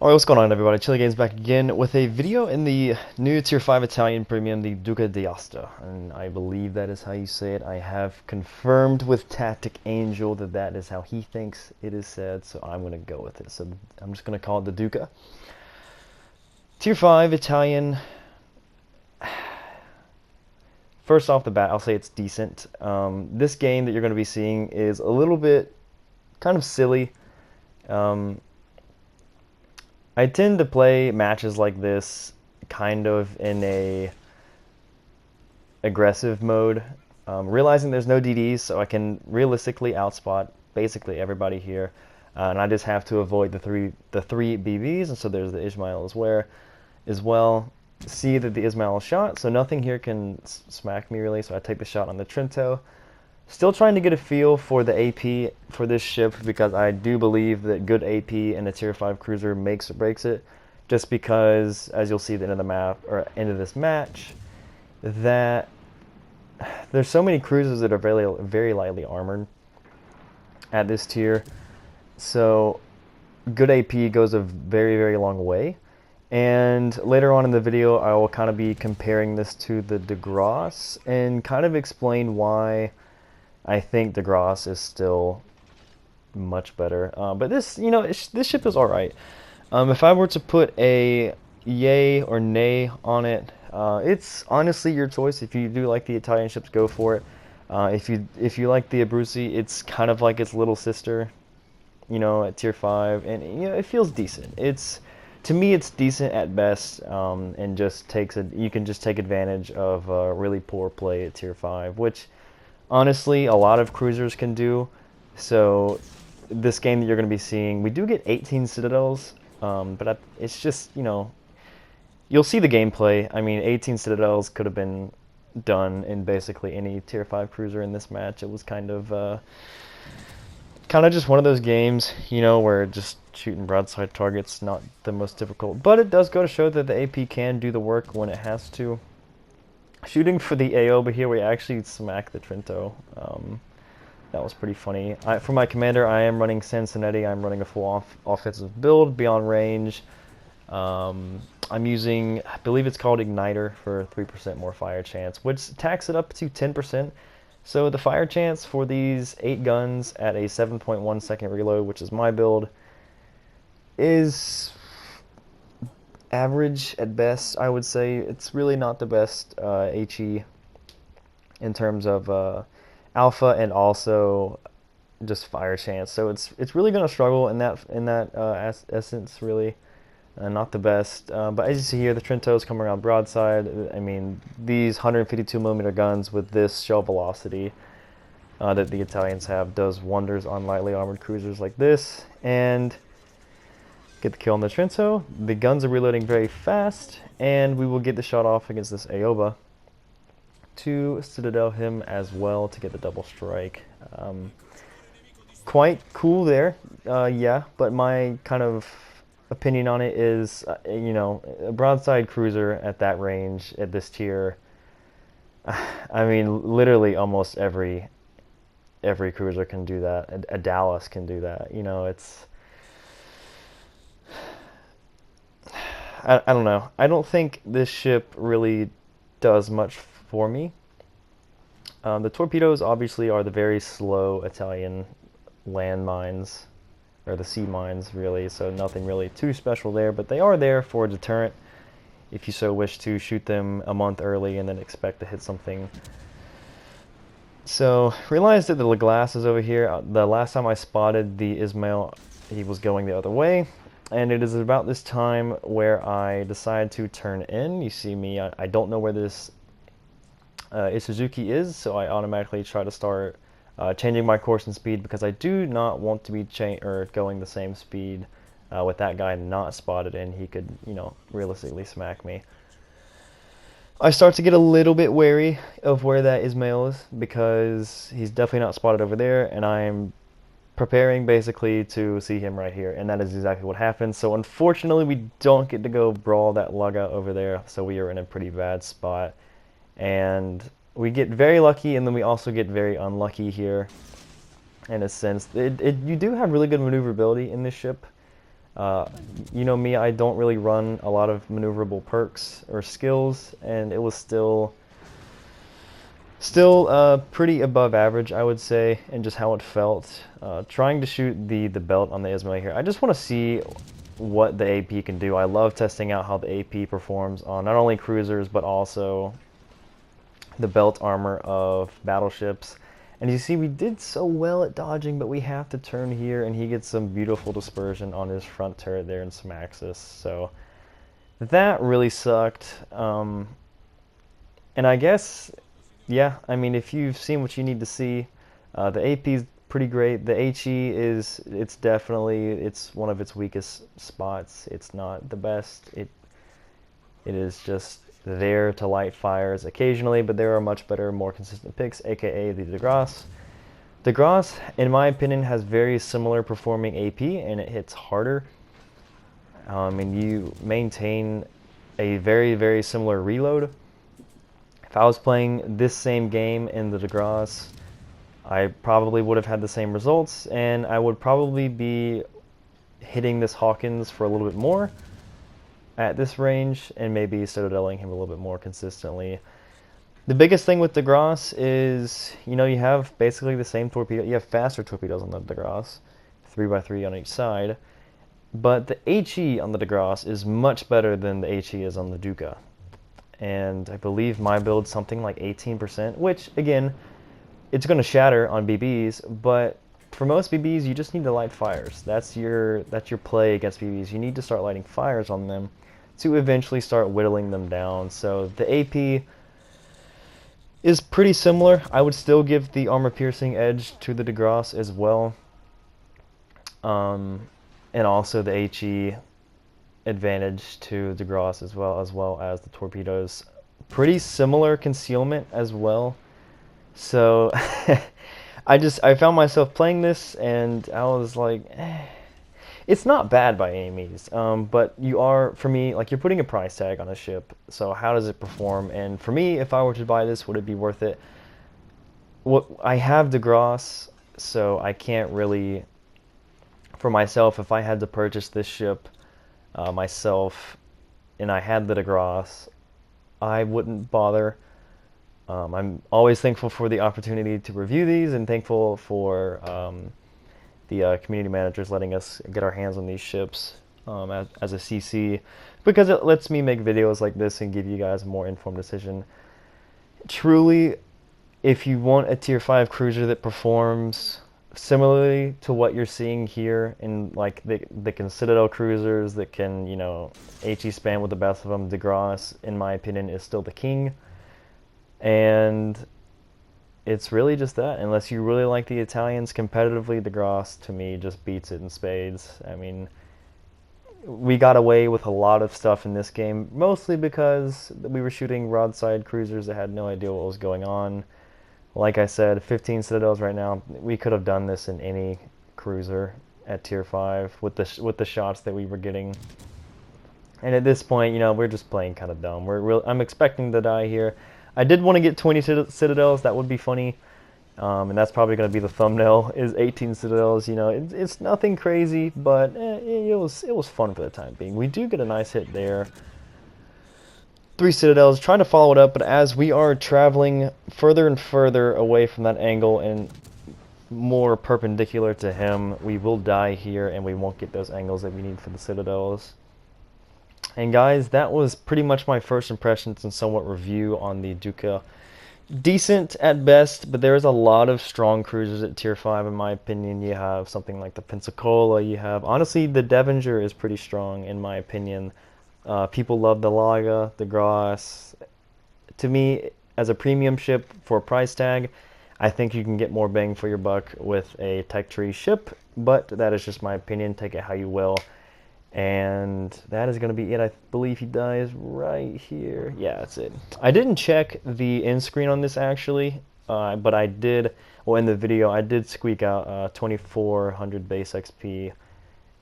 Alright, what's going on everybody? Chili Games back again with a video in the new Tier 5 Italian Premium, the Duca d'Asta. And I believe that is how you say it. I have confirmed with Tactic Angel that that is how he thinks it is said, so I'm going to go with it. So I'm just going to call it the Duca. Tier 5 Italian. First off the bat, I'll say it's decent. This game that you're going to be seeing is a little bit kind of silly. I tend to play matches like this kind of in a aggressive mode, realizing there's no DDs, so I can realistically outspot basically everybody here, and I just have to avoid the three BBs. And so there's the Ismail as well. See that the Ismail is shot, so nothing here can smack me really. So I take the shot on the Trento. Still trying to get a feel for the AP for this ship, because I do believe that good AP in a Tier 5 cruiser makes or breaks it, just because, as you'll see at the end of the map, or end of this match, that there's so many cruisers that are very, very lightly armored at this tier, so good AP goes a very, very long way. And later on in the video, I will kind of be comparing this to the Grasse and kind of explain why I think the Grasse is still much better. But this, this ship is alright. If I were to put a yay or nay on it, it's honestly your choice. If you do like the Italian ships, go for it. If you like the Abruzzi, it's kind of like its little sister, at Tier 5, and it feels decent. To me, it's decent at best, and just you can just take advantage of really poor play at Tier 5, which honestly a lot of cruisers can do. So this game that you're going to be seeing, we do get 18 citadels, but it's just, you'll see the gameplay. I mean, 18 citadels could have been done in basically any Tier 5 cruiser in this match. It was kind of just one of those games, where just shooting broadside targets not the most difficult, but it does go to show that the AP can do the work when it has to. Shooting for the AO, but here we actually smack the Trento. That was pretty funny. For my commander, I am running Sansonetti. I'm running a full offensive build, beyond range. I'm using, I believe it's called Igniter, for 3% more fire chance, which tacks it up to 10%. So the fire chance for these 8 guns at a 7.1 second reload, which is my build, is average at best. I would say it's really not the best HE in terms of alpha and also just fire chance. So it's really going to struggle in that essence, really. Not the best, but as you see here, the Trentos come around broadside. I mean, these 152mm guns with this shell velocity that the Italians have does wonders on lightly armored cruisers like this. And get the kill on the Trento. The guns are reloading very fast, and we will get the shot off against this Aoba to citadel him as well to get the double strike. Quite cool there, yeah, but my kind of opinion on it is, a broadside cruiser at that range, at this tier, I mean, literally almost every cruiser can do that. A Dallas can do that. It's, I don't know. I don't think this ship really does much for me. The torpedoes obviously are the very slow Italian land mines, or the sea mines really, so nothing really too special there, but they are there for a deterrent if you so wish to shoot them a month early and then expect to hit something. So realize that the Glass is over here. The last time I spotted the Ismail, he was going the other way. And it is about this time where I decide to turn in. You see me, I don't know where this Suzuki is, so I automatically try to start changing my course and speed, because I do not want to be going the same speed with that guy not spotted in. He could, realistically smack me. I start to get a little bit wary of where that Ismail is, because he's definitely not spotted over there, and I'm preparing basically to see him right here, and that is exactly what happens. So unfortunately, we don't get to go brawl that lug out over there, so we are in a pretty bad spot, and we get very lucky, and then we also get very unlucky here in a sense. You do have really good maneuverability in this ship. You know me, I don't really run a lot of maneuverable perks or skills, and it was still pretty above average, I would say, in just how it felt. Trying to shoot the belt on the Ismail here, I just want to see what the AP can do. I love testing out how the AP performs on not only cruisers, but also the belt armor of battleships. And you see, we did so well at dodging, but we have to turn here, and he gets some beautiful dispersion on his front turret there in some axis. So that really sucked. And I guess, yeah, I mean, if you've seen what you need to see, the AP is pretty great. The HE it's definitely, it's one of its weakest spots. It's not the best. It is just there to light fires occasionally, but there are much better, more consistent picks, aka the Grasse. The Grasse, in my opinion, has very similar performing AP, and it hits harder. And you maintain a very, very similar reload. If I was playing this same game in the Grasse, I probably would have had the same results, and I would probably be hitting this Hawkins for a little bit more at this range, and maybe citadeling him a little bit more consistently. The biggest thing with the Grasse is, you know, you have basically the same torpedo. You have faster torpedoes on the Grasse, 3x3 on each side, but the HE on the Grasse is much better than the HE is on the Duca. And I believe my build's something like 18%, which, again, it's going to shatter on BBs, but for most BBs, you just need to light fires. That's your play against BBs. You need to start lighting fires on them to eventually start whittling them down. So the AP is pretty similar. I would still give the armor-piercing edge to the Grasse as well. And also the HE advantage to the Grasse as well as the torpedoes. Pretty similar concealment as well. So I found myself playing this, and I was like, it's not bad by any means, but you are, for me, like, you're putting a price tag on a ship, so how does it perform? And for me, if I were to buy this, would it be worth it? I have the Grasse, so I can't really, for myself, if I had to purchase this ship myself, and I had the Grasse, I wouldn't bother. I'm always thankful for the opportunity to review these, and thankful for the community managers letting us get our hands on these ships as a CC, because it lets me make videos like this and give you guys a more informed decision. Truly, if you want a tier 5 cruiser that performs similarly to what you're seeing here in, like, the Citadel cruisers that can, you know, HE spam with the best of them, the Grasse, in my opinion, is still the king. And it's really just that. Unless you really like the Italians competitively, the Grasse, to me, just beats it in spades. I mean, we got away with a lot of stuff in this game, mostly because we were shooting broadside cruisers that had no idea what was going on. Like I said, 15 Citadels right now. We could have done this in any cruiser at tier 5 with the shots that we were getting. And at this point, you know, we're just playing kind of dumb. I'm expecting to die here. I did want to get 20 Citadels. That would be funny. And that's probably going to be the thumbnail, is 18 Citadels. You know, it's nothing crazy, but it was fun for the time being. We do get a nice hit there. 3 Citadels, trying to follow it up, but as we are traveling further and further away from that angle and more perpendicular to him, we will die here, and we won't get those angles that we need for the Citadels. And guys, that was pretty much my first impressions and somewhat review on the Duca. Decent at best, but there is a lot of strong cruisers at tier 5 in my opinion. You have something like the Pensacola, you have, honestly, the Devenger is pretty strong in my opinion. People love the Laga, the Grasse. To me, as a premium ship for a price tag, I think you can get more bang for your buck with a Tech Tree ship, but that is just my opinion. Take it how you will. And that is going to be it. I believe he dies right here. Yeah, that's it. I didn't check the end screen on this actually, but I did, well, in the video, I did squeak out 2400 base XP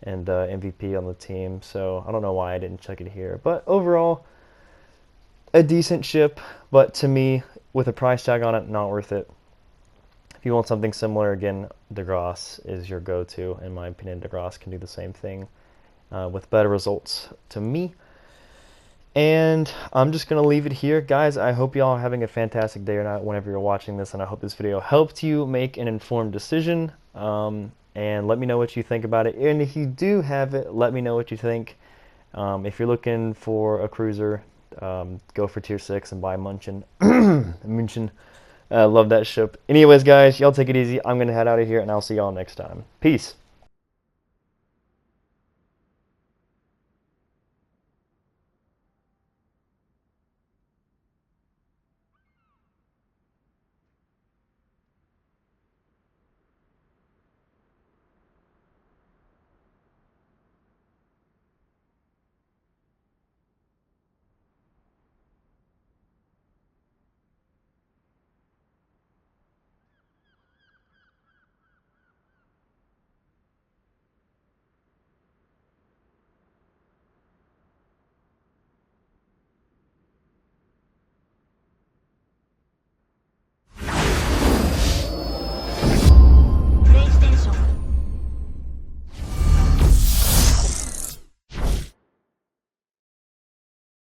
and MVP on the team, so I don't know why I didn't check it here. But overall, a decent ship, but to me, with a price tag on it, not worth it. If you want something similar, again, the Grasse is your go-to. In my opinion, the Grasse can do the same thing. with better results to me. And I'm just going to leave it here. Guys, I hope y'all are having a fantastic day or night whenever you're watching this, and I hope this video helped you make an informed decision. And let me know what you think about it. And if you do have it, let me know what you think. If you're looking for a cruiser, go for tier 6 and buy Munchen. Munchen. Love that ship. Anyways, guys, y'all take it easy. I'm going to head out of here, and I'll see y'all next time. Peace.